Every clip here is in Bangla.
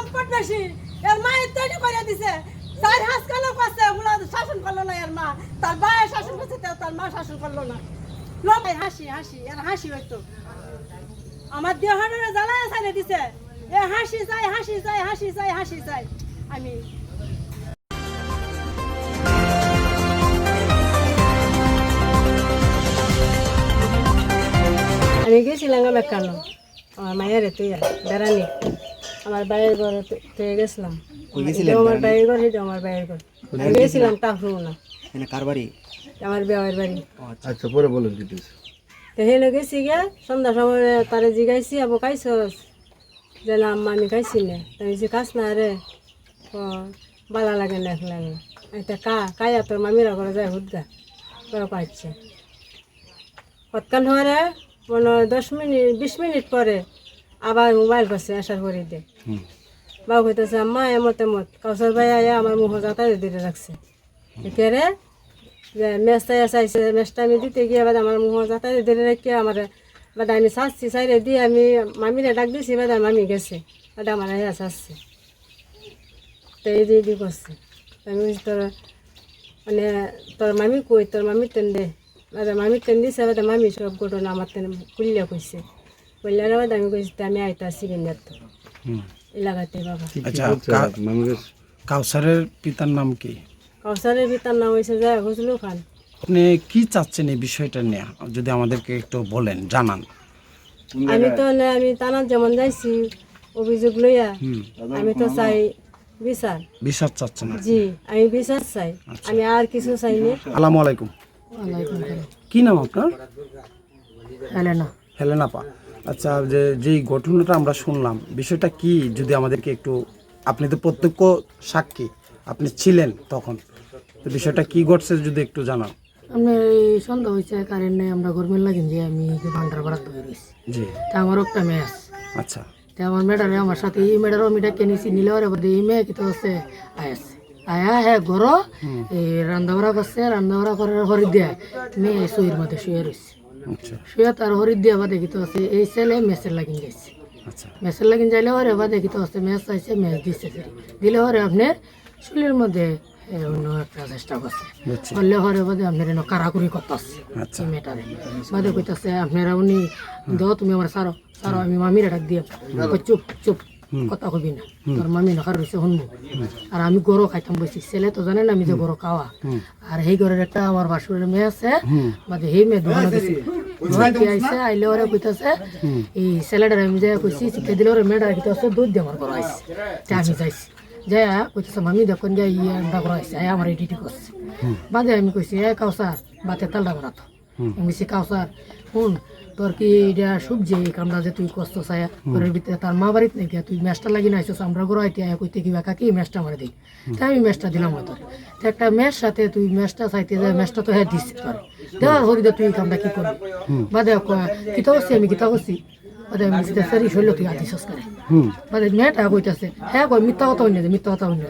সম্পদ বেশি এর মায়ের তৈরি করে দিছে চার হাস কালো করছে ওগুলো শাসন করলো না এর মা তার বায়ে শাসন করছে তার মা শাসন করলো না লোক হাসি হাসি এর হাসি হইতো আমার দেহারে জ্বালায় ছাড়ে দিছে এ হাসি চাই হাসি চাই হাসি চাই হাসি চাই আমি আমি গেছিলাম আমার কালো আমার মায়ের তুই বেড়ানি আমার বাইরের ঘরে তুই গেছিলাম আমার বাইরের ঘর সেটা আমার বাইরের ঘর আমি গেছিলাম টাফু না কার বাড়ি? আমার বিয়ের বাড়ি। আচ্ছা পরে বলুন ডিটেলস। তো হেলে গেছি গিয়া সন্ধ্যার সময় তারে জিগাইছি আবু খাইছস যে না আম্মা আমি খাইছি না তাই যে খাস না রে বালা লাগে না লাগে এটা কায়া তোর মামিরা করে যায় হুদগা করে পাচ্ছে কতক্ষণ হরে মনে 10-20 মিনিট পরে আবার মোবাইল পাচ্ছে আসার করে দে বাবু কইতেছে আম্মা এমত এমত কাউসার ভাই আয়া আমার মুখ যাতায়াত দিতে রাখছে একেরে যে মেচটা চাইছে মেচটা আমি দিতে গিয়ে বাদ আমার মুখ যাতায়াত দিতে রেখে আমার বাদ আমি চাচ্ছি চাইরে দিয়ে আমি মামিরে ডাক দিছি বাদ মামি গেছে বাদ আমার আয়া চাচ্ছি তো এই দিয়ে করছে আমি তোর মানে তোর মামি কই তোর মামি টেন দে বাদ মামি টেন দিছে বাদ মামি সব ঘটনা আমার তেন কুলিয়া কইছে কইলার বাদ আমি কইছি আমি আইতাছি কিনা তো এলাকাতে বাবা। আচ্ছা কাউসারের পিতার নাম কি? কাউসারের পিতার নাম হয়েছে যায় ফজলু খান। আপনি কি চাচ্ছেন এই বিষয়টা নিয়ে যদি আমাদেরকে একটু বলেন জানান। আমি তো আমি থানার যেমন যাইছি অভিযোগ লইয়া আমি তো চাই বিচার। বিচার চাচ্ছেন? জি আমি বিচার চাই, আমি আর কিছু চাইনি। আসসালামু আলাইকুম। কি নাম আপনার? হেলেনা। হেলেনা পা। আচ্ছা যেই ঘটনাটা আমরা শুনলাম বিষয়টা কি যদি আমাদেরকে একটু, আপনি তো প্রত্যক্ষ সাক্ষী, আপনি ছিলেন তখন, তো বিষয়টা কি ঘটছে যদি একটু জানান। আমরা এই সন্ধ্যা হয়েছে কারেন্ট নেই, আমরা গরমের লাগিন যে আমি ঘন্টার ভাড়া ধরে রয়েছি। জি। তা আমার একটা মেয়ে আছে। আচ্ছা। তা আমার মেয়েটারে আমার সাথে এই মেয়েটারও আমি ডাকে নিয়েছি নিলে ওরে বাদে এই মেয়ে কিন্তু হচ্ছে আয়াছে আয়া হ্যাঁ ঘর এই রান্ধাবড়া করছে, রান্ধাবড়া করার হরি দেয় মেয়ে শুয়ের মধ্যে শুয়ে রয়েছে। আচ্ছা। শুয়ে তার হরি দেওয়া বাদে কিন্তু হচ্ছে এই ছেলে মেসের লাগিন গেছে। আচ্ছা। মেসের লাগিন যাইলে ওরে বাদে কিন্তু হচ্ছে মেস চাইছে মেস দিচ্ছে দিলে ওরে আপনার চুলের মধ্যে অন্য একটা চেষ্টা করছে করলে হরে বাদে আপনার কারাকুরি করতেছে মেয়েটারে বাদে কইতাছে আপনারা উনি দাও তুমি আমার সারো সারো আমি মামিরা ডাক দিয়ে চুপ চুপ কথা কবি না তোর মামি নখার রয়েছে শুনবো। আর আমি গরো খাইতাম বসি, ছেলে তো জানে না আমি যে গরো খাওয়া। আর সেই ঘরের একটা আমার বাসুরের মেয়ে আছে বাদে সেই মেয়ে দোকানে গেছি আইসে আইলে ওরা কইতাছে এই ছেলেটার আমি যাই কইছি শিখে দিলে ওরা মেয়েটা কইতাছে দুধ দিয়ে আমার ঘর আইসে আমি যাইছি যাই কইতেছে মামি দেখুন যাই ইয়ে আন্ডা করা হয়েছে আমার এডিটি করছে বাদে আমি কইছি কাউসার বাতে তালটা করা তো আমি কইছি কাউসার শুন তোর কি এটা সবজি এই কামটা যে তুই কষ্ট চাই ঘরের ভিতরে তার মা বাড়িতে নাকি তুই ম্যাচটা লাগি না আইসস আমরা ঘর আইতে কইতে কিবা কাকি ম্যাচটা মারে দিই তাই আমি ম্যাচটা দিলাম তোর একটা ম্যাচ সাথে তুই ম্যাচটা চাইতে যায় ম্যাচটা তো হ্যাঁ দিচ্ছে তোর দেওয়ার হরিদা তুই এই কামটা কি করবি বাদে কিতা করছি আমি কিতা করছি বাদে আমি ফেরি শৈল তুই আদি শেষ করে বাদে মেয়েটা কইতেছে হ্যাঁ কই মিথ্যা কথা হইনি মিথ্যা কথা হইনি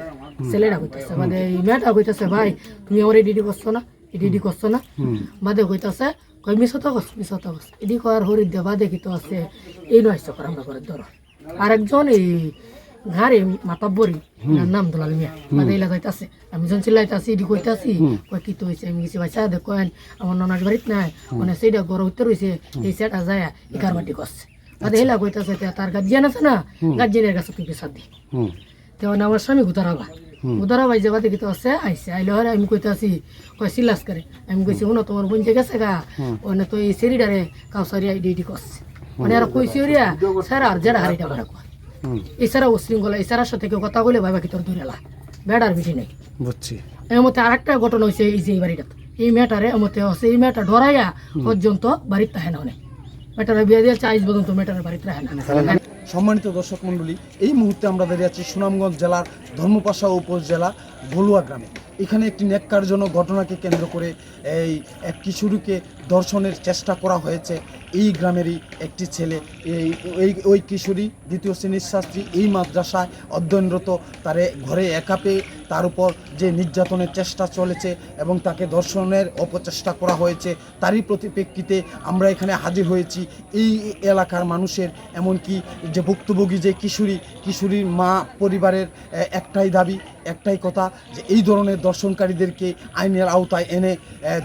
ছেলেটা কইতেছে বাদে এই মেয়েটা কইতেছে ভাই তুমি আমার এডিটি করছো না এডিটি করছো না বাদে কইতেছে কই মিশতা কস এডি করার হরি দেবা দেখি তো আছে এই নয় চক্র আমরা করে ধরো আরেকজন এই ঘাড়ে মাতাব্বরি নাম দুলাল মিয়া বাদে এলা যাইতাছে আমি যখন চিল্লাইতাছি এডি কইতাছি কই কি তো হইছে আমি কিছু ভাই চা দেখেন আমার ননার বাড়িতে নাই মানে সেইটা গড় উত্তর হইছে এই সেটা যায় ইকার বাটি করছে বাদে এলা কইতাছে তার গার্জিয়ান আছে না গার্জিয়ানের কাছে তুই পেশা দি তেমন আমার স্বামী উদারা ভাই যাবা দেখি তো আছে আইসে আইলে হরে আমি কইতাছি কই সিলাস করে আমি কইছি শুনো তোমার বোন যে গেছে গা ওনে তো এই সেরিডারে কাউসারিয়া ডিউটি করছে মানে আর কইছি ওরিয়া স্যার আর যেটা হারিটা মারা কয় এছাড়া উশৃঙ্খলা এছাড়ার সাথে কেউ কথা বলে ভাইবা কি তোর ধরেলা বেড়ার বিটি নেই বুঝছি এর মধ্যে আরেকটা ঘটনা হয়েছে এই যে এই বাড়িটাতে এই মেয়েটারে মতে হচ্ছে এই মেয়েটা ডরাইয়া পর্যন্ত বাড়িতে থাকে না অনেক মেয়েটারে বিয়ে দিয়ে 40 পর্যন্ত মেয়েটারে বাড়িতে থাকে না। সম্মানিত দর্শক মণ্ডলী, এই মুহূর্তে আমরা দাঁড়িয়ে আছি সুনামগঞ্জ জেলার ধর্মপাশা উপজেলা বলুয়া গ্রামে। এখানে একটি ন্যাক্কারজনক ঘটনাকে কেন্দ্র করে এক কিশোরীকে ধর্ষণের চেষ্টা করা হয়েছে। এই গ্রামেরই একটি ছেলে, ওই কিশোরী দ্বিতীয় শ্রেণীর ছাত্রী, এই মাদ্রাসায় অধ্যয়নরত, তারে ঘরে একা পেয়ে তার উপর যে নির্যাতনের চেষ্টা চলেছে এবং তাকে ধর্ষণের অপচেষ্টা করা হয়েছে, তারই পরিপ্রেক্ষিতে আমরা এখানে হাজির হয়েছি। এই এলাকার মানুষের, এমনকি যে ভুক্তভোগী যে কিশোরীর মা পরিবারের একটাই দাবি, একটাই কথা, যে এই ধরনের দর্শনকারীদেরকে আইনের আওতায় এনে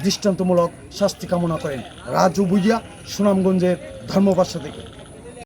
দৃষ্টান্তমূলক শাস্তি কামনা করেন। রাজু বুইয়া, সুনামগঞ্জের ধর্মপাশা থেকে।